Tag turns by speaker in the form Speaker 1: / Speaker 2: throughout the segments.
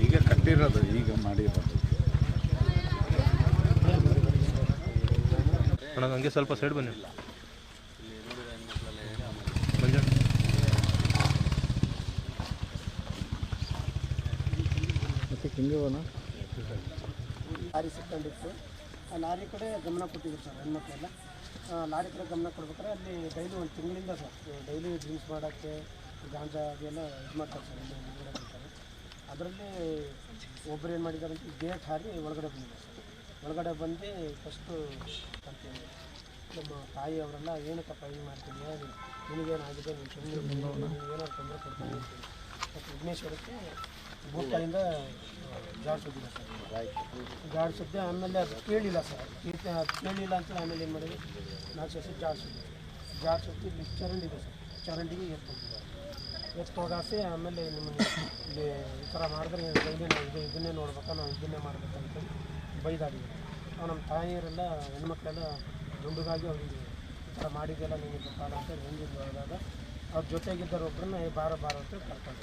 Speaker 1: ಈಗ ಕಟ್ಟಿರೋದು ಈಗ ಮಾಡಿರೋದು
Speaker 2: ಹಂಗೆ ಸ್ವಲ್ಪ ಸೈಡ್ ಬನ್ನಿ
Speaker 3: ಲಾರಿ ಸಿಕ್ಕೊಂಡಿತ್ತು. ಆ ಲಾರಿ ಕಡೆ ಗಮನ ಕೊಟ್ಟಿದ್ರು ಸರ್ ಹೆಣ್ಮಕ್ಳೆಲ್ಲ. ಲಾರಿ ಕಡೆ ಗಮನ ಕೊಡ್ಬೇಕಾದ್ರೆ ಅಲ್ಲಿ ಡೈಲಿ ಒಂದು ತಿಂಗಳಿಂದ ಸರ್ ಡೈಲಿ ಡ್ರಿಂಕ್ಸ್ ಮಾಡೋಕ್ಕೆ ಗಾಂಜಾ ಅದೆಲ್ಲ ಇದು ಮಾಡ್ತಾರೆ ಸರ್ ಇಲ್ಲಿ ಹೊರಗಡೆ ಬರ್ತಾರೆ. ಅದರಲ್ಲಿ ಒಬ್ಬರು ಏನು ಮಾಡಿದ್ದಾರೆ ಅಂತ ಗೇಟ್ ಹಾರಿ ಒಳಗಡೆ ಬಂದಿದ್ದಾರೆ ಸರ್. ಒಳಗಡೆ ಬಂದು ಫಸ್ಟು ಅಂತೀನಿ ನಮ್ಮ ತಾಯಿ ಅವರೆಲ್ಲ ಏನಕ್ಕಪ್ಪ ಹಿಂಗೆ ಮಾಡ್ತೀನಿ ನಿನಗೇನಾಗಿದೆ ನೀನು ಸುಮ್ಮನೆ ಏನಾದ್ರು ತೊಂದರೆ ಕೊಡ್ತೀನಿ ಅಂತೀನಿ. ಮತ್ತು ವಿಘ್ನೇಶ್ವರಕ್ಕೆ ಬೂಟಾಯಿಂದ ಜಾಡಿಸಿದ್ದಿಲ್ಲ ಸರ್. ಜಾಡಿಸಿದ್ದೆ ಆಮೇಲೆ ಅದು ಕೇಳಿಲ್ಲ ಸರ್. ಕೇಳಿಲ್ಲ ಅಂತ ಆಮೇಲೆ ಏನು ಮಾಡಿದ್ವಿ 4 ಸಸಿ ಜಾಡಿಸಿದ್ದು ಇಲ್ಲಿ ಚರಂಡಿ ಇದೆ ಸರ್. ಚರಂಡಿಗೆ ಎತ್ತೋಗಾಸಿ ಆಮೇಲೆ ನಿಮ್ಮನ್ನು ಇಲ್ಲಿ ಈ ಥರ ಮಾಡಿದ್ರೆ ಡೈಲಿ ನಾವು ಇದನ್ನೇ ನೋಡ್ಬೇಕಾ ನಾವು ಇದನ್ನೇ ಮಾಡ್ಬೇಕಂತ ಬೈದಾಡಿದ್ರು. ನಮ್ಮ ತಾಯಿಯರೆಲ್ಲ ಹೆಣ್ಮಕ್ಳೆಲ್ಲ ದುಂಡುಗಾಗಿ ಅವ್ರಿಗೆ ಈ ಥರ ಮಾಡಿದೆಲ್ಲ ನಿಮಗೆ ಗೊತ್ತಾಗ ಅಂತ ಬಂದಿದ್ದು. ಆದಾಗ ಅವ್ರ ಜೊತೆಗಿದ್ದರು ಒಬ್ಬರನ್ನ ಬಾರ ಅಂತ ಕರ್ಕೊಂಡು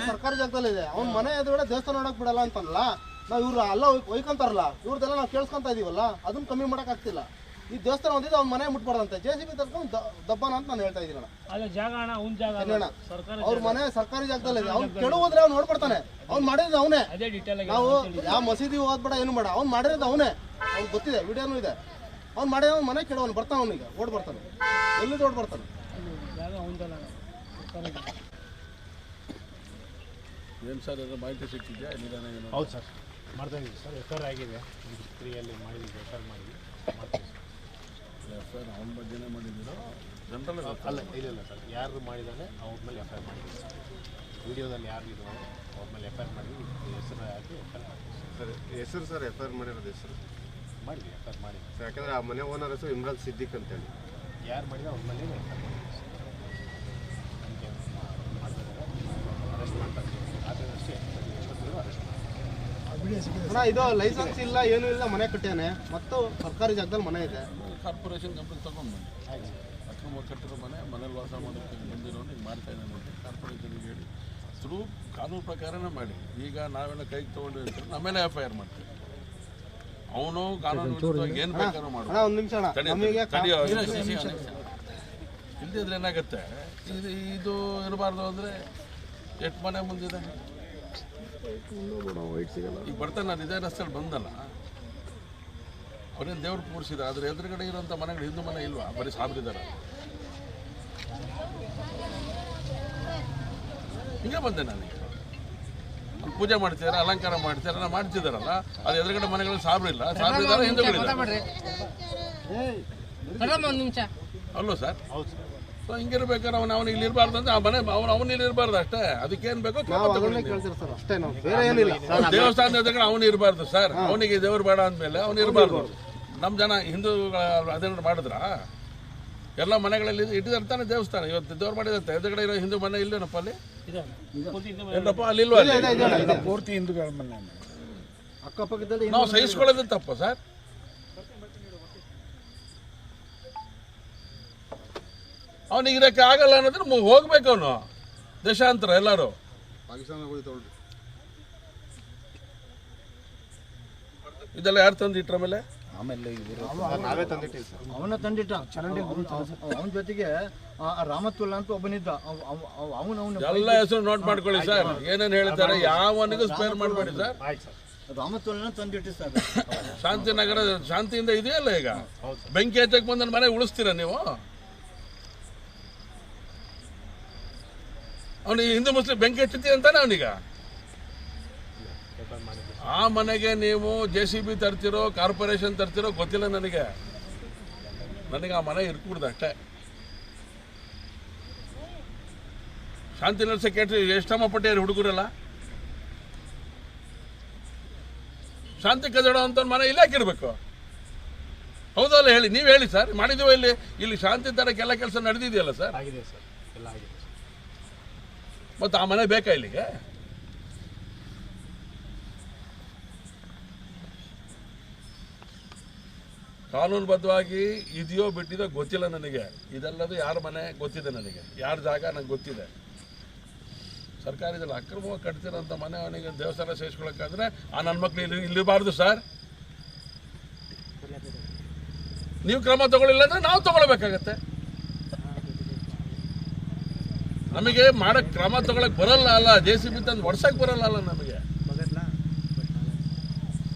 Speaker 4: ಸರ್ಕಾರಿ ಜಾಗದಲ್ಲಿದೆ. ಅವ್ನ ಮನೆ ಎದುರುಗಡೆ ದೇವಸ್ಥಾನ ನೋಡಕ್ ಬಿಡಲ್ಲ ಅಂತಲ್ಲ. ನಾವು ಇವ್ರು ಅಲ್ಲ ಒಯ್ಕೊಂತಾರಲ್ಲ, ಇವ್ರದೆಲ್ಲ ನಾವು ಕೇಳಿಸ್ಕೊಂತ ಇದೀವಲ್ಲ, ಅದನ್ನ ಕಮ್ಮಿ ಮಾಡಕ್ ಆಗ್ತಿಲ್ಲ. ಈ ದೇವಸ್ಥಾನ ಒಂದಿದ್ದು ಅವ್ನ ಮನೆ ಮುಟ್ಬಾರ್ದಂತೆ JCB ತರ್ಕೊಂಡು ದಬ್ಬಾನ ಅಂತ ನಾನು ಹೇಳ್ತಾ ಇದ್ದೀನಿ. ಅವ್ರ ಮನೆ ಸರ್ಕಾರಿ ಜಾಗದಲ್ಲಿದೆ. ಅವ್ನು ಕೆಡುವುದ್ರೆ ಅವ್ನು ನೋಡ್ಬಿಡ್ತಾನೆ. ಅವ್ನು ಮಾಡಿರೋದು ಅವನೇ. ನಾವು ಯಾವ ಮಸೀದಿ ಹೋದ್ಬೇಡ ಏನು ಬೇಡ, ಅವ್ನು ಮಾಡಿರೋದು ಅವನೇ. ಅವ್ನು ಗೊತ್ತಿದೆ, ವಿಡಿಯೋನು ಇದೆ. ಅವ್ನು ಮಾಡಿರೋ ಅವ್ನ ಮನೆ ಕೆಡವನು ಬರ್ತಾನೆ. ಅವನಿಗೆ ಓಡ್ ಬರ್ತಾನೆ, ಎಲ್ಲಿದ್ದು ಓಡ್ ಬರ್ತಾನೆ.
Speaker 1: ಏನು ಸರ್ ಅದು ಮಾಹಿತಿ ಸಿಕ್ಕಿದೆಯಾ? ನಿಧಾನ ಏನು?
Speaker 2: ಹೌದು ಸರ್, ಮಾಡ್ತಾ ಇದ್ದೀವಿ ಸರ್. FIR ಆಗಿದೆ. 3 ಮಾಡಿದ್ದೀವಿ. FIR ಮಾಡಿದ್ವಿ, ಮಾಡ್ತೀವಿ ಸರ್.
Speaker 1: FIR ಅವನ ಬಗ್ಗೆನೇ ಮಾಡಿದ್ದೀರೋ ಜನರಲ್
Speaker 2: ಅಲ್ಲ? ಇಲ್ಲ ಸರ್, ಯಾರು ಮಾಡಿದಾನೆ ಅವ್ರ ಮೇಲೆ FIR ಮಾಡಿದ್ವಿ ಸರ್. ವಿಡಿಯೋದಲ್ಲಿ ಯಾರು ಇದ್ದಾರೆ ಅವ್ರ ಮೇಲೆ FIR ಮಾಡಿದ್ವಿ. ಹೆಸರು ಹಾಕಿ FIR ಮಾಡಿದ್ವಿ
Speaker 5: ಸರ್. ಹೆಸರು ಸರ್ FIR ಮಾಡಿರೋದು ಹೆಸರು
Speaker 2: ಮಾಡಿದ್ವಿ. FIR ಮಾಡಿ
Speaker 5: ಸರ್, ಯಾಕಂದರೆ ಆ ಮನೆ ಓನರ್ ಹೆಸರು ಇಮ್ರಾನ್ ಸಿದ್ದಿಕ್ ಅಂತೇಳಿ.
Speaker 2: ಯಾರು ಮಾಡಿದ್ರೆ ಅವ್ರ ಮೇಲೆ FIR ಮಾಡಿದ್ವಿ ಸರ್. ಅರೆಸ್ಟ್ ಮಾಡ್ತಾರೆ. ಆದರೆ ಅಷ್ಟೇ ಅರೆಸ್ಟ್
Speaker 4: ಅಣ್ಣ, ಇದು ಲೈಸೆನ್ಸ್ ಇಲ್ಲ, ಏನೂ ಇಲ್ಲ, ಮನೆ ಕಟ್ಟ್ಯಾನೆ. ಮತ್ತು ಸರ್ಕಾರಿ ಜಾಗದಲ್ಲಿ ಮನೆ ಇದೆ.
Speaker 1: ಕಾರ್ಪೊರೇಷನ್ ಕಂಪ್ನಿ ತೊಗೊಂಡು ಬನ್ನಿ. ಅಕ್ರಮ ಕಟ್ಟಿರೋ ಮನೇಲಿ ವಾಸ ಮಾಡೋಕ್ಕೆ ಬಂದಿರೋ ಈಗ ಮಾಡ್ತಾ ಇದ್ದಾನೆ ಅಂತ ಕಾರ್ಪೊರೇಷನ್ಗೆ ಹೇಳಿ ಥ್ರೂ ಕಾನೂನು ಪ್ರಕಾರನೇ ಮಾಡಿ. ಈಗ ನಾವೆಲ್ಲ ಕೈಗೆ ತೊಗೊಂಡು ಅಂತ ನಮ್ಮೇಲೆ FIR ಮಾಡ್ತೀವಿ. ಅವನು ಕಾನೂನು ಏನು ಬೇಕಾದ್ರೂ ಮಾಡು.
Speaker 4: ಒಂದು ನಿಮಿಷ
Speaker 1: ಇಲ್ದಿದ್ರೆ ಏನಾಗುತ್ತೆ, ಇದು ಇರಬಾರ್ದು ಅಂದರೆ ಎಷ್ಟು ಮನೆ ಮುಂದಿದೆ ಈಗ ಬರ್ತಾನೆ. ನಾನು ಇದೇ ರಸ್ತೆಯಲ್ಲಿ ಬಂದಲ್ಲ, ಅವರೇನು ದೇವ್ರು ಕೂರಿಸಿದ. ಆದರೆ ಎದುರುಗಡೆ ಇರೋಂಥ ಮನೆಗಳು ಹಿಂದೂ ಮನೆ ಇಲ್ವಾ? ಬರೀ ಸಾಬ್ರಿದಾರ. ಹಿಂಗೆ ಬಂದೆ ನಾನೀಗ. ಅಲ್ಲಿ ಪೂಜೆ ಮಾಡ್ತಿದ್ದಾರೆ, ಅಲಂಕಾರ ಮಾಡ್ತಾರೆ, ನಾವು ಮಾಡ್ತಿದ್ದಾರಲ್ಲ, ಅದು ಎದುರುಗಡೆ ಮನೆಗಳಲ್ಲಿ ಸಾಬ್ರಿಲ್ಲ, ಸಾಬ್ರಿದಾರ ಹಿಂದೂಗಳಿದ್ದಾರೆ. ಅಲ್ಲೋ ಸರ್? ಹೌದು ಸರ್. ಸೊ ಹಿಂಗಿರ್ಬೇಕಾದ್ರೆ ಅವನು ಇಲ್ಲಿ ಇರಬಾರ್ದು ಅಂತ ಆ ಮನೆ ಅವನು ಇಲ್ಲಿ ಇರಬಾರ್ದು ಅಷ್ಟೇ. ಅದಕ್ಕೇನು ಬೇಕೋ ದೇವಸ್ಥಾನದ ಎದುರುಗಡೆ ಅವನು ಇರಬಾರ್ದು ಸರ್. ಅವನಿಗೆ ದೇವ್ರು ಬೇಡ ಅಂದಮೇಲೆ ಅವನು ಇರಬಾರ್ದು. ನಮ್ಮ ಜನ ಹಿಂದೂಗಳ ಅದೇನು ಮಾಡಿದ್ರ ಎಲ್ಲ ಮನೆಗಳಲ್ಲಿ ಇಟ್ಟಿದ್ದಾರೆ ತಾನೆ ದೇವಸ್ಥಾನ. ಇವತ್ತು ದೇವ್ರು ಮಾಡಿದಂತೆ ಎದುರುಗಡೆ ಇರೋ ಹಿಂದೂ ಮನೆ ಇಲ್ಲೇನಪ್ಪ? ಅಲ್ಲಿ ಏನಪ್ಪ ಅಲ್ಲಿ ಇಲ್ವಾ?
Speaker 5: ಪೂರ್ತಿ ಹಿಂದೂಗಳ ಮನೆ
Speaker 4: ಅಕ್ಕಪಕ್ಕದಲ್ಲಿ
Speaker 1: ನಾವು ಸಹಿಸ್ಕೊಳ್ಳೋದೇ ತಪ್ಪ ಸರ್? ಅವನಿಗೆ ಇರೋಕ್ಕೆ ಆಗಲ್ಲ ಅನ್ನೋದ್ರೆ ಹೋಗ್ಬೇಕು. ಅವನು ದೇಶಾಂತರ ಎಲ್ಲರೂ ಇದೆಲ್ಲ ಯಾರು ತಂದಿಟ್ರ ಮೇಲೆ?
Speaker 4: ಅವನ ತಂದಿಟ್ಟ ಚರಂಡಿ. ಅವನ ಜೊತೆಗೆ ರಾಮತ್ವಲ್ಲ ಅಂತ ಒಬ್ಬನಿದ್ದ.
Speaker 1: ಎಲ್ಲ ಹೆಸರು ನೋಟ್ ಮಾಡ್ಕೊಳ್ಳಿ ಸರ್. ಏನೇನು ಹೇಳ್ತಾರೆ ಯಾವನಿಗೂ ಸ್ಪೇರ್ ಮಾಡಬೇಡಿ ಸರ್.
Speaker 6: ರಾಮತೋಲನ ತಂದಿಟ್ಟು ಸರ್
Speaker 1: ಶಾಂತಿನಗರ ಶಾಂತಿಯಿಂದ ಇದೆಯಲ್ಲ ಈಗ ಬೆಂಕಿ ಹಚ್ಚಕ್ಕೆ ಬಂದ ಮನೆ ಉಳಿಸ್ತೀರಾ ನೀವು? ಅವನಿಗೆ ಹಿಂದೂ ಮುಸ್ಲಿಂ ಬೆಂಕಿ ಹಚ್ಚುತ್ತೀವಿ ಅಂತಾನೆ ಅವನೀಗ. ಆ ಮನೆಗೆ ನೀವು JCB ತರ್ತಿರೋ ಕಾರ್ಪೊರೇಷನ್ ತರ್ತಿರೋ ಗೊತ್ತಿಲ್ಲ ನನಗೆ ಆ ಮನೆ ಇರ್ಕೂಡ್ದು ಅಷ್ಟೇ. ಶಾಂತಿನಗರ ಸೆಕ್ರೆಟರಿ ಎಷ್ಟಮ್ಮ ಪಟ್ಟಿಯಾರು ಹುಡುಗರಲ್ಲ, ಶಾಂತಿ ಕದಡ ಅಂತ ಮನೆ ಇಲ್ಲ ಹಾಕಿರ್ಬೇಕು. ಹೌದಲ್ಲ ಹೇಳಿ, ನೀವು ಹೇಳಿ ಸರ್. ಮಾಡಿದೀವ ಇಲ್ಲಿ ಶಾಂತಿ ತರಕ್ಕೆ ಎಲ್ಲ ಕೆಲಸ ನಡೆದಿದೆಯಲ್ಲ ಸರ್?
Speaker 2: ಆಗಿದೆ ಸರ್, ಎಲ್ಲ ಆಗಿದೆ.
Speaker 1: ಮತ್ತು ಆ ಮನೆ ಬೇಕಾ ಇಲ್ಲಿಗೆ? ಕಾನೂನುಬದ್ಧವಾಗಿ ಇದೆಯೋ ಬಿಟ್ಟಿದೋ ಗೊತ್ತಿಲ್ಲ ನನಗೆ. ಇದೆಲ್ಲದು ಯಾರ ಮನೆ ಗೊತ್ತಿದೆ ನನಗೆ, ಯಾರ ಜಾಗ ನಂಗೆ ಗೊತ್ತಿದೆ. ಸರ್ಕಾರದಲ್ಲಿ ಅಕ್ರಮವಾಗಿ ಕಟ್ತಿರೋಂಥ ಮನೆ ಅವನಿಗೆ ದೇವಸ್ಥಾನ ಸೇರಿಸ್ಕೊಳಕ್ಕಾದ್ರೆ ಆ ನನ್ನ ಮಕ್ಳು ಇಲ್ಲಿರಬಾರ್ದು ಸರ್. ನೀವು ಕ್ರಮ ತಗೊಳ್ಳಿಲ್ಲ ಅಂದ್ರೆ ನಾವು ತಗೊಳ್ಬೇಕಾಗತ್ತೆ. ನಮಗೆ ಮಾಡಕ್ ಕ್ರಮ ತಗೊಳಕ್ ಬರಲ್ಲ ಅಲ್ಲ, JCB ತಂದು ಒಡ್ಸಕ್ ಬರಲ್ಲ ಅಲ್ಲ ನಮಗೆ.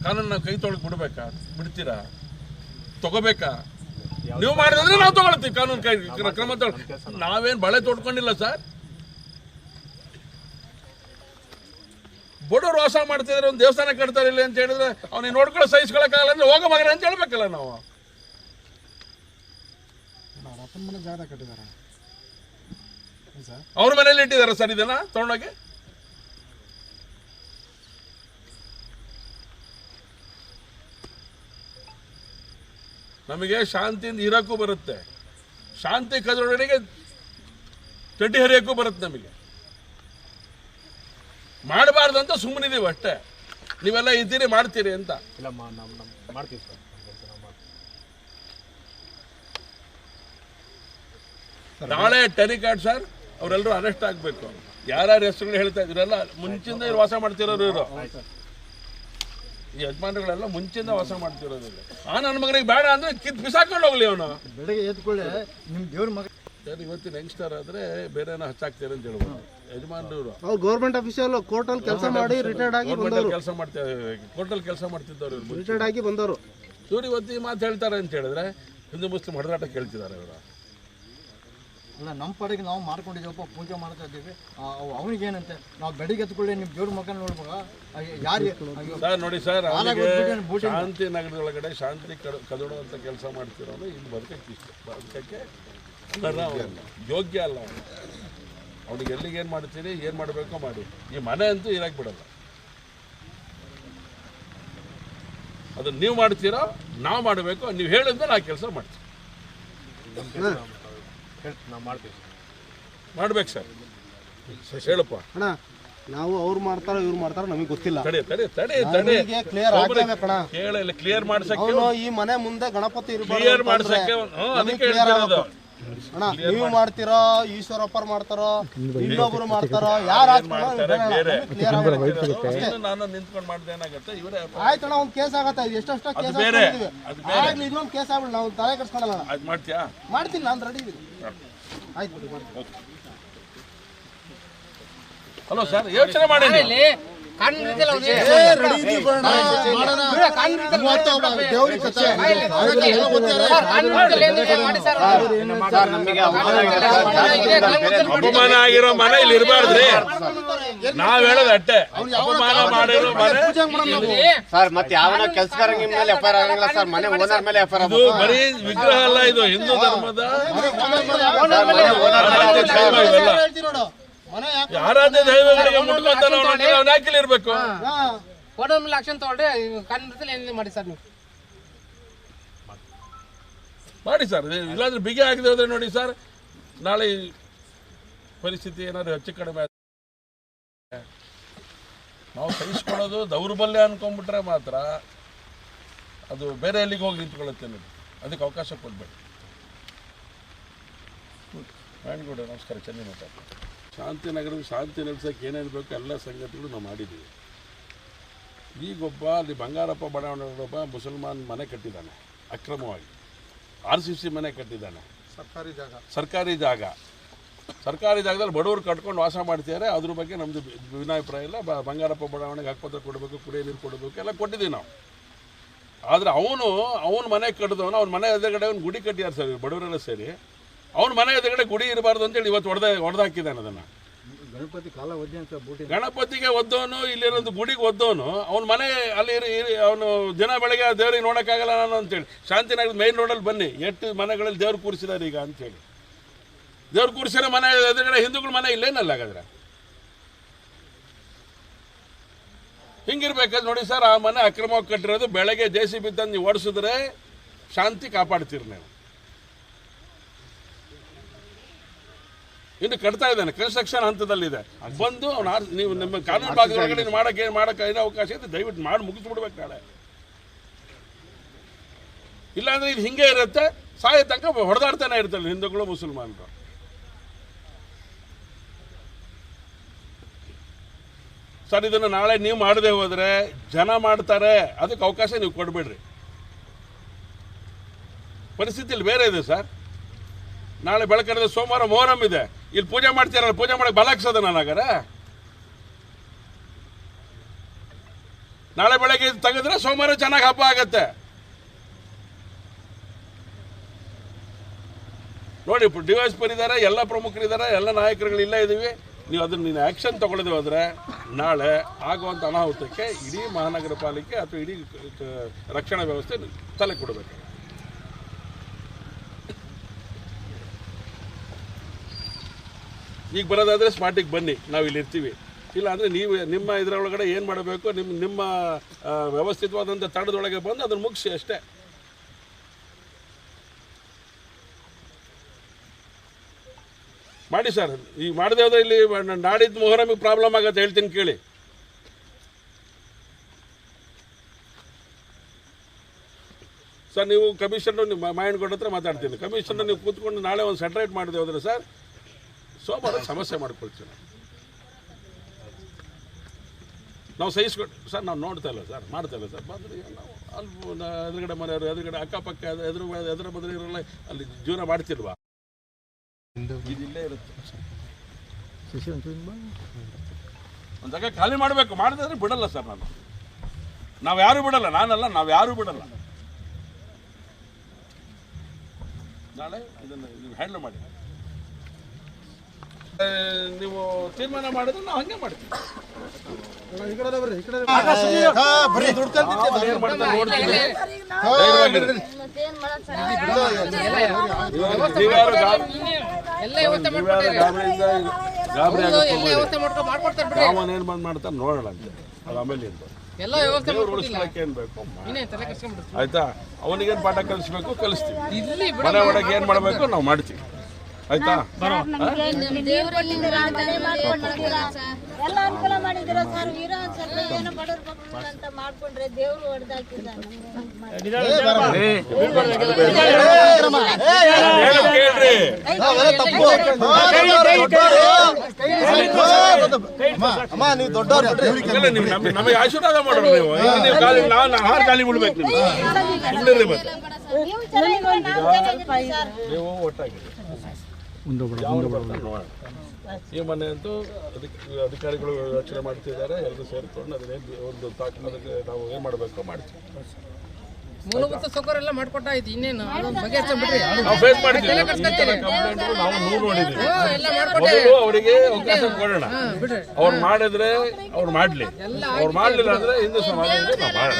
Speaker 1: ಕಾನೂನು ನಾವು ಕೈ ತೊಳಕ್ ಬಿಡ್ತೀರಾ? ತಗೋಬೇಕಾ? ನೀವು ಮಾಡಿದ್ರೆ ನಾವು ತಗೊಳ್ತೀವಿ ಕಾನೂನು ಕೈ ಕ್ರಮ ನಾವೇನ್ ಬಳೆ ತೊಡ್ಕೊಂಡಿಲ್ಲ ಸರ್. ಬಡವರು ವಾಸ ಮಾಡ್ತಿದ್ರೆ ಒಂದು ದೇವಸ್ಥಾನ ಕಟ್ತಾರೆ ಇಲ್ಲ ಅಂತ ಹೇಳಿದ್ರೆ ಅವನಿಗೆ ನೋಡ್ಕೊಳ್ಳೋ ಸಹಿಸ್ಕೊಳಕ್ಕಾಗಲ್ಲ ಅಂದ್ರೆ ಹೋಗೋ ಮಗನ ಅಂತ ಹೇಳ್ಬೇಕಲ್ಲ ನಾವು. ಅವ್ರ ಮನೇಲಿ ಇಟ್ಟಿದಾರ ಸರ್ ಇದನ್ನ ತಗೊಂಡೋಗಿ? ನಮಗೆ ಶಾಂತಿಯಿಂದ ಇರೋಕ್ಕೂ ಬರುತ್ತೆ, ಶಾಂತಿ ಕದರೊಳಗೆ ಚಡ್ಡಿ ಹರಿಯೋಕ್ಕೂ ಬರುತ್ತೆ. ನಮಗೆ ಮಾಡಬಾರ್ದು ಅಂತ ಸುಮ್ಮನಿದೀವಿ ಅಷ್ಟೇ. ನೀವೆಲ್ಲ ಇದ್ದೀರಿ ಮಾಡ್ತೀರಿ ಅಂತ.
Speaker 2: ಇಲ್ಲ ಮಾಡ್ತೀವಿ ಸರ್.
Speaker 1: ನಾಳೆ ಟೆಲಿಕಾರ್ಡ್ ಸರ್ ಅವರೆಲ್ಲರೂ ಅರೆಸ್ಟ್ ಆಗಬೇಕು. ಯಾರ್ಯಾರ ಹೆಸರುಗಳು ಹೇಳ್ತಾ ಇದ್ರೆಲ್ಲ ಮುಂಚಿಂದ ವಾಸ ಮಾಡ್ತಿರೋರು ಇವರು. ಈ ಯಜಮಾನರುಗಳೆಲ್ಲ ಮುಂಚಿಂದ ವಾಸ ಮಾಡ್ತಿರೋದು. ನನ್ನ ಮಗನಿಗೆ ಬೇಡ ಅಂದ್ರೆ ಬಿಸಾಕೊಂಡು ಹೋಗ್ಲಿ ಅವನು.
Speaker 6: ಬೆಳಗ್ಗೆ ಎದ್ಕೊಳ್ಳೆ ನಿಮ್ಮ ದೇವ್ರ ಮಗ
Speaker 1: ಇವತ್ತಿನ ಯಂಗ್ಸ್ಟರ್ ಆದ್ರೆ ಬೇರೆನ ಹಚ್ಚಾಕ್ತಾರೆ ಅಂತ ಹೇಳ್ಬೋದು ಯಜಮಾನರು.
Speaker 4: ಅವ್ರು ಗೌರ್ಮೆಂಟ್ ಆಫೀಸಲ್ಲಿ ಕೋರ್ಟಲ್ಲಿ ಕೆಲಸ ಮಾಡಿ ರಿಟೈರ್ಡ್ ಆಗಿ ಬಂದವರು,
Speaker 1: ಕೆಲಸ ಮಾಡ್ತಾರೆ, ಕೋರ್ಟಲ್ಲಿ ಕೆಲಸ ಮಾಡ್ತಿದ್ದವ್ರು,
Speaker 4: ರಿಟೈರ್ಡ್ ಆಗಿ ಬಂದವರು.
Speaker 1: ಇವ್ರು ಇವತ್ತು ಈ ಮಾತು ಹೇಳ್ತಾರೆ ಅಂತ ಹೇಳಿದ್ರೆ ಹಿಂದೂ ಮುಸ್ಲಿಂ ಹೊಡೆದಾಟ ಕೇಳ್ತಿದ್ದಾರೆ ಇವರು.
Speaker 6: ಅಲ್ಲ, ನಮ್ಮ ಪಡೆಗೆ ನಾವು ಮಾಡ್ಕೊಂಡಿದ್ದೀವಪ್ಪ, ಪೂಜೆ ಮಾಡ್ತಾ ಇದ್ದೀವಿ. ಅವನಿಗೇನಂತೆ ನಾವು ಬೆಳಿಗ್ಗೆ ಎತ್ಕೊಳ್ಳಿ ನಿಮ್ಮ ದೇವ್ರ ಮಗ ನೋಡ್ಬೇಕ ಯಾರು
Speaker 1: ಸರ್. ನೋಡಿ ಸರ್, ಶಾಂತಿ ನಗರದೊಳಗಡೆ ಶಾಂತಿ ಕದಡುವಂಥ ಕೆಲಸ ಮಾಡ್ತಿರೋನು ಇಲ್ಲಿ ಬದುಕಕ್ಕೆ ಯೋಗ್ಯ ಅಲ್ಲ. ಅವ್ನಿಗೆ ಎಲ್ಲಿಗೆ ಏನು ಮಾಡ್ತೀರಿ, ಏನು ಮಾಡಬೇಕೋ ಮಾಡಿ. ಈ ಮನೆ ಅಂತೂ ಇರಕ್ಕೆ ಬಿಡಲ್ಲ. ಅದನ್ನ ನೀವು ಮಾಡ್ತೀರೋ ನಾವು ಮಾಡಬೇಕು. ನೀವು ಹೇಳಿದ್ರೆ ನಾ ಕೆಲಸ ಮಾಡ್ತೀವಿ.
Speaker 2: ನಾವು ಮಾಡ್ತೀವಿ,
Speaker 1: ಮಾಡ್ಬೇಕು ಸರ್. ಹೇಳಪ್ಪ
Speaker 4: ಅಣ್ಣ, ನಾವು ಅವ್ರು ಮಾಡ್ತಾರೋ ಇವ್ರು ಮಾಡ್ತಾರೋ ನಮಗೆ ಗೊತ್ತಿಲ್ಲ.
Speaker 3: ಕ್ಲಿಯರ್ ಆಗ್ಲೇಬೇಕಣ್ಣ.
Speaker 1: ಕ್ಲಿಯರ್ ಮಾಡ್ಸಕ್ಕೆ
Speaker 4: ಅವನು ಈ ಮನೆ ಮುಂದೆ ಗಣಪತಿ
Speaker 1: ಕ್ಲಿಯರ್ ಮಾಡ್ಸಕ್ಕೆ ಅದಕ್ಕೆ ಹೇಳ್ತಿರೋದು.
Speaker 4: ಅಣ್ಣ, ನೀವು ಮಾಡ್ತಿರೋ, ಈಶ್ವರಪ್ಪರ್ ಮಾಡ್ತಾರೋ, ಇನ್ನೊಬ್ರು ಮಾಡ್ತಾರೋ, ಯಾರು
Speaker 1: ನಾನು ನಿಂತ್ಕೊಂಡು ಮಾಡ್ದೆ ಏನಾಗುತ್ತೆ ಇವರೇ.
Speaker 4: ಆಯ್ತಣ್ಣ, ಒಂದ್ ಕೇಸ್ ಆಗತ್ತೆ. ಎಷ್ಟೆಷ್ಟೋ ಕೇಸ್ ಆಗ್ಲಿ, ಇದೊಂದು ಕೇಸ್ ಆಗ್ಬಿಡಿ, ನಾವು ತಲೆ ಕೆಡ್ಸ್ಕೊಳಲ್ಲ.
Speaker 1: ಅದು ಮಾಡ್ತೀಯಾ?
Speaker 4: ಮಾಡ್ತೀನಿ, ನಾನು ರೆಡಿ ಇದೀನಿ. ಆಯ್ತು.
Speaker 1: ಹಲೋ ಸರ್, ಯೋಚನೆ ಮಾಡಿ. ಅಪಮಾನ ಆಗಿರೋ ಮನೆ ಇಲ್ಲಿ ಇರಬಾರ್ದ್ರಿ. ನಾವ್ ಹೇಳೋದು ಅಟ್ಟೆ, ಅಪಮಾನ ಮಾಡಿರೋ ಮನೆ
Speaker 5: ಸರ್. ಮತ್ತೆ ಯಾವ ಕೆಲಸಗಾರ ಮೇಲೆ ಎಫ್ಐಆರ್ ಆಗಂಗಿಲ್ಲ ಸರ್, ಮನೆ ಓನರ್ ಮೇಲೆ ಎಫ್ಐಆರ್.
Speaker 1: ಇದು ಬರೀ ವಿಗ್ರಹ ಅಲ್ಲ, ಇದು ಹಿಂದೂ ಧರ್ಮದ ಆರಾಧ್ಯ ದೈವಗಳಿಗೆ ಮುಟ್ಕೊಂತಾನೆ. ಅವ್ನ ಯಾಕಿಲ್ ಇರ್ಬೇಕು?
Speaker 7: ಫೋಟೋ ಮೇಲೆ ಆಕ್ಷನ್ ತಗೊಳ್ರಿ. ಕಾನೂನು ಏನಿದೆ ಮಾಡಿ ಸರ್, ನೀವು
Speaker 1: ಮಾಡಿ ಸರ್. ಇಲ್ಲಾಂದ್ರೆ ಬಿಗಿ ಆಗದೆ ಹೋದ್ರೆ ನೋಡಿ ಸರ್, ನಾಳೆ ಪರಿಸ್ಥಿತಿ ಏನಾದ್ರು ಹೆಚ್ಚು ಕಡಿಮೆ ನಾವು ಸಹಿಸ್ಕೊಳ್ಳೋದು ದೌರ್ಬಲ್ಯ ಅನ್ಕೊಂಡ್ಬಿಟ್ರೆ ಮಾತ್ರ ಅದು ಬೇರೆ ಎಲ್ಲಿಗೆ ಹೋಗಿ ನಿಂತ್ಕೊಳ್ಳುತ್ತೆ. ನೋಡಿ, ಅದಕ್ಕೆ ಅವಕಾಶ ಕೊಡ್ಬೇಡಿ. ಮ್ಯಾನ್ಗೌಡ ನಮಸ್ಕಾರ, ಚೆನ್ನೈ ಮಾತಾಡ್ತೀನಿ. ಶಾಂತಿನಗರದ ಶಾಂತಿ ನೆಲೆಸೋಕೆ ಏನೇನು ಬೇಕು ಎಲ್ಲ ಸಂಗತಿಗಳು ನಾವು ಮಾಡಿದ್ದೀವಿ. ಈಗೊಬ್ಬ ಅಲ್ಲಿ ಬಂಗಾರಪ್ಪ ಬಡಾವಣೆಯೊಬ್ಬ ಮುಸಲ್ಮಾನ್ ಮನೆ ಕಟ್ಟಿದ್ದಾನೆ ಅಕ್ರಮವಾಗಿ. RCC ಮನೆ ಕಟ್ಟಿದ್ದಾನೆ, ಸರ್ಕಾರಿ ಜಾಗ. ಸರ್ಕಾರಿ ಜಾಗದಲ್ಲಿ ಬಡವರು ಕಟ್ಕೊಂಡು ವಾಸ ಮಾಡ್ತಿದ್ದಾರೆ. ಅದ್ರ ಬಗ್ಗೆ ನಮ್ಮದು ಭಿನ್ನಾಭಿಪ್ರಾಯ ಇಲ್ಲ. ಬಂಗಾರಪ್ಪ ಬಡಾವಣೆಗೆ ಹಕ್ಕುಪತ್ರ ಕೊಡಬೇಕು, ಕುಡಿಯೋ ನೀರು ಕೊಡಬೇಕು, ಎಲ್ಲ ಕೊಟ್ಟಿದ್ದೀವಿ ನಾವು. ಆದರೆ ಅವನು ಮನೆ ಕಟ್ಟಿದವನು, ಅವ್ನ ಮನೆ ಎದುರುಗಡೆ ಒಂದು ಗುಡಿ ಕಟ್ಟಿದ್ದಾರೆ ಸರ್, ಬಡವರೆಲ್ಲ ಸೇರಿ. ಅವ್ನ ಮನೆ ಎದುರುಗಡೆ ಗುಡಿ ಇರಬಾರ್ದು ಅಂತೇಳಿ ಇವತ್ತು ಹೊಡೆದಾಕಿದ್ದಾನೆ ಅದನ್ನು.
Speaker 6: ಗಣಪತಿ ಕಾಲ ಒದ್ದೆ ಅಂತ ಬೂಟಿ
Speaker 1: ಗಣಪತಿಗೆ ಒದ್ದವನು, ಇಲ್ಲಿರೋದು ಗುಡಿಗೆ ಒದ್ದವನು, ಅವ್ನ ಮನೆ ಅಲ್ಲಿ ಅವನು ದಿನ ಬೆಳಗ್ಗೆ ದೇವ್ರಿಗೆ ನೋಡೋಕ್ಕಾಗಲ್ಲ ನಾನು ಅಂತೇಳಿ. ಶಾಂತಿನಗರದ ಮೇನ್ ರೋಡಲ್ಲಿ ಬನ್ನಿ, ಎಷ್ಟು ಮನೆಗಳಲ್ಲಿ ದೇವ್ರು ಕೂರಿಸಿದ್ದಾರೆ ಈಗ ಅಂತೇಳಿ. ದೇವ್ರು ಕೂರಿಸಿರೋ ಮನೆ ಎದುರುಗಡೆ ಹಿಂದೂಗಳ ಮನೆ ಇಲ್ಲೇನಲ್ಲ ಹಾಗಾದ್ರೆ. ಹಿಂಗಿರ್ಬೇಕಾದ್ರೆ ನೋಡಿ ಸರ್, ಆ ಮನೆ ಅಕ್ರಮವಾಗಿ ಕಟ್ಟಿರೋದು. ಬೆಳಗ್ಗೆ JCB ತಂದು ನೀವು ಓಡಿಸಿದ್ರೆ ಶಾಂತಿ ಕಾಪಾಡ್ತೀರಿ ನೀವು. ಇನ್ನು ಕಟ್ತಾ ಇದ್ದಾನೆ, ಕನ್ಸ್ಟ್ರಕ್ಷನ್ ಹಂತದಲ್ಲಿದೆ. ಬಂದು ನೀವು ನಿಮ್ಮ ಕಾನೂನು ಭಾಗದೊಳಗಡೆ ಮಾಡಕ್ಕೆ ಏನೋ ಅವಕಾಶ ಇದೆ, ದಯವಿಟ್ಟು ಮಾಡಿ ಮುಗಿಸ್ಬಿಡ್ಬೇಕು ನಾಳೆ. ಇಲ್ಲಾಂದ್ರೆ ಇದು ಹಿಂಗೆ ಇರುತ್ತೆ, ಸಾಯೋ ತನಕ ಹೊಡೆದಾಡ್ತಾನೆ ಇರ್ತಾರೆ ಹಿಂದೂಗಳು ಮುಸಲ್ಮಾನರು. ಸರ್, ಇದನ್ನು ನಾಳೆ ನೀವು ಮಾಡದೆ ಹೋದರೆ ಜನ ಮಾಡ್ತಾರೆ, ಅದಕ್ಕೆ ಅವಕಾಶ ನೀವು ಕೊಡಬೇಡ್ರಿ. ಪರಿಸ್ಥಿತಿಯಲ್ಲಿ ಬೇರೆ ಇದೆ ಸರ್. ನಾಳೆ ಬೆಳಕರದ ಸೋಮವಾರ ಮೊಹರಂ ಇದೆ, ಇಲ್ಲಿ ಪೂಜೆ ಮಾಡ್ತೀರಲ್ಲ, ಪೂಜೆ ಮಾಡಕ್ಕೆ ಬಲಾಕ್ಸೋದ ನಾನಾಗಾರೆ. ನಾಳೆ ಬೆಳಗ್ಗೆ ತೆಗೆದ್ರೆ ಸೋಮವಾರ ಚೆನ್ನಾಗಿ ಹಬ್ಬ ಆಗತ್ತೆ. ನೋಡಿ, DYSP ಇದ್ದಾರೆ, ಎಲ್ಲ ಪ್ರಮುಖರಿದ್ದಾರೆ, ಎಲ್ಲ ನಾಯಕರುಗಳಿಲ್ಲ ಇದ್ದೀವಿ. ನೀವು ಅದನ್ನು ಆ್ಯಕ್ಷನ್ ತಗೊಳ್ಳದೆ ಹೋದರೆ ನಾಳೆ ಆಗುವಂಥ ಅನಾಹುತಕ್ಕೆ ಇಡೀ ಮಹಾನಗರ ಪಾಲಿಕೆ ಅಥವಾ ಇಡೀ ರಕ್ಷಣಾ ವ್ಯವಸ್ಥೆ ತಲೆ ಕೊಡಬೇಕು. ಈಗ ಬರೋದಾದರೆ ಸ್ಮಾರ್ಟಿಗೆ ಬನ್ನಿ, ನಾವು ಇಲ್ಲಿ ಇರ್ತೀವಿ. ಇಲ್ಲ ಅಂದರೆ ನೀವು ನಿಮ್ಮ ಇದರೊಳಗಡೆ ಏನು ಮಾಡಬೇಕು, ನಿಮ್ಮ ವ್ಯವಸ್ಥಿತವಾದಂಥ ತಡದೊಳಗೆ ಬಂದು ಅದನ್ನು ಮುಗಿಸಿ ಅಷ್ಟೇ. ಮಾಡಿ ಸರ್. ಈಗ ಮಾಡದೆ ಹೋದ್ರೆ ಇಲ್ಲಿ ನಾಡಿದ್ದು ಮೊಹರಮಿಗೆ ಪ್ರಾಬ್ಲಮ್ ಆಗತ್ತೆ, ಹೇಳ್ತೀನಿ ಕೇಳಿ. ಸರ್, ನೀವು ಕಮಿಷನರ್ ನಿಮ್ಮ ಮಾಯಣ್ಣಗೌಡ ಹತ್ರ ಮಾತಾಡ್ತೀನಿ. ಕಮಿಷನರ್ ನೀವು ಕೂತ್ಕೊಂಡು ನಾಳೆ ಒಂದು ಸೆಟ್ರೇಟ್ ಮಾಡದೆ ಹೋದ್ರೆ ಸರ್ ಸೋಮವಾರ ಸಮಸ್ಯೆ ಮಾಡ್ಕೊಳ್ತೀವಿ. ನಾವು ಸಹಿಸ್ಕೊಂಡು ಸರ್, ನಾವು ನೋಡ್ತಾ ಇಲ್ಲ ಸರ್, ಮಾಡ್ತಾ ಇಲ್ಲ ಸರ್. ಬಂದರೆ ನಾವು ಅಲ್ಲಿ ಎದುರುಗಡೆ ಮನೆಯವರು, ಎದುರುಗಡೆ ಅಕ್ಕಪಕ್ಕ ಎದುರು ಬದ್ರೆ ಇರೋಲ್ಲ, ಅಲ್ಲಿ ಜೀವನ ಮಾಡ್ತಿಲ್ವಾ? ಇದಿಲ್ಲೇ ಇರುತ್ತೆ. ಒಂದು ಜಾಗ ಖಾಲಿ ಮಾಡಬೇಕು. ಮಾಡಿದ್ರೆ ಬಿಡಲ್ಲ ಸರ್, ನಾವು ಯಾರು ಬಿಡಲ್ಲ. ನಾನಲ್ಲ, ನಾವು ಯಾರು ಬಿಡಲ್ಲ. ನಾಳೆ ಇದನ್ನು ನೀವು ಹ್ಯಾಂಡಲ್ ಮಾಡಿ. ನೀವು ತೀರ್ಮಾನ ಮಾಡಿದ್ರೆ ನಾವು ಹಂಗೆ ಮಾಡ್ತೀವಿ. ಏನ್ ಬಂದ್ ಮಾಡ್ತಾರೆ ನೋಡೋಣ ಅಂತ. ಅದು ಆಮೇಲೆ ಏನ್ ಬೇಕು ಆಯ್ತಾ, ಅವನಿಗೇನ್ ಪಾಠ ಕಲಿಸ್ಬೇಕು ಕಲಿಸ್ತೀವಿ. ಮನೆ ಒಳಗೆ ಏನ್ ಮಾಡ್ಬೇಕು ನಾವು ಮಾಡ್ತೀವಿ. ಆಯ್ತಾ,
Speaker 8: ಎಲ್ಲ ಅನುಕೂಲ ಮಾಡಿದಿರ ಸರ್. ಇರೋ ಸ್ವಲ್ಪ ಏನೋ ಬಡವ್ರ ಅಂತ ಮಾಡ್ಕೊಂಡ್ರೆ ದೇವ್ರು ಹೊಡೆದಾಕಿದ್ದಾನೆ.
Speaker 1: ನಮಗೆ ಆಶೀರ್ವಾದ ಮಾಡೋಣ. ನೀವು ಖಾಲಿ ಬಿಡ್ಬೇಕು. ನೀವು ಒಟ್ಟಾಗಿ ಈ ಮನೆ ಅಂತೂ ಅಧಿಕಾರಿಗಳು ಯೋಚನೆ ಮಾಡ್ತಿದ್ದಾರೆ. ಎಲ್ಲರೂ ಸೇರಿಕೊಂಡು ಅದನ್ನೇ ಒಂದು ಅದಕ್ಕೆ ನಾವು ಏನು ಮಾಡಬೇಕು ಮಾಡ್ತೀವಿ.
Speaker 7: ಮೂಲಭೂತ ಸೌಕರ್ಯ ಎಲ್ಲ ಮಾಡ್ಕೊಟ್ಟಾಯ್ತು, ಇನ್ನೇನು ಬಗೆಹರಿಸ್ಬಿಡ್ರಿ.
Speaker 1: ನಾವು ಫೇಸ್ ಮಾಡ್ತೀವಿ. ನಾವು 100 ನೋಡಿದ್ದೀವಿ. ಮೊದಲು ಅವರಿಗೆ ಅವಕಾಶ ಕೊಡೋಣ. ಅವ್ರು ಮಾಡಿದ್ರೆ ಅವ್ರು ಮಾಡಲಿ, ಅವ್ರು ಮಾಡಲಿಲ್ಲ ಅಂದ್ರೆ ಹಿಂದೂ ಸಮಾಜದಲ್ಲಿ ನಾವು ಮಾಡೋಣ.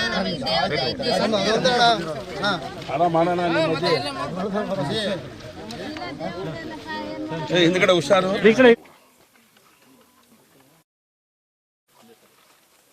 Speaker 1: ಆರಾಮ ಮಾಡೋಣ. ಹಿಂದ್ಗಡೆ ಹುಷಾರು.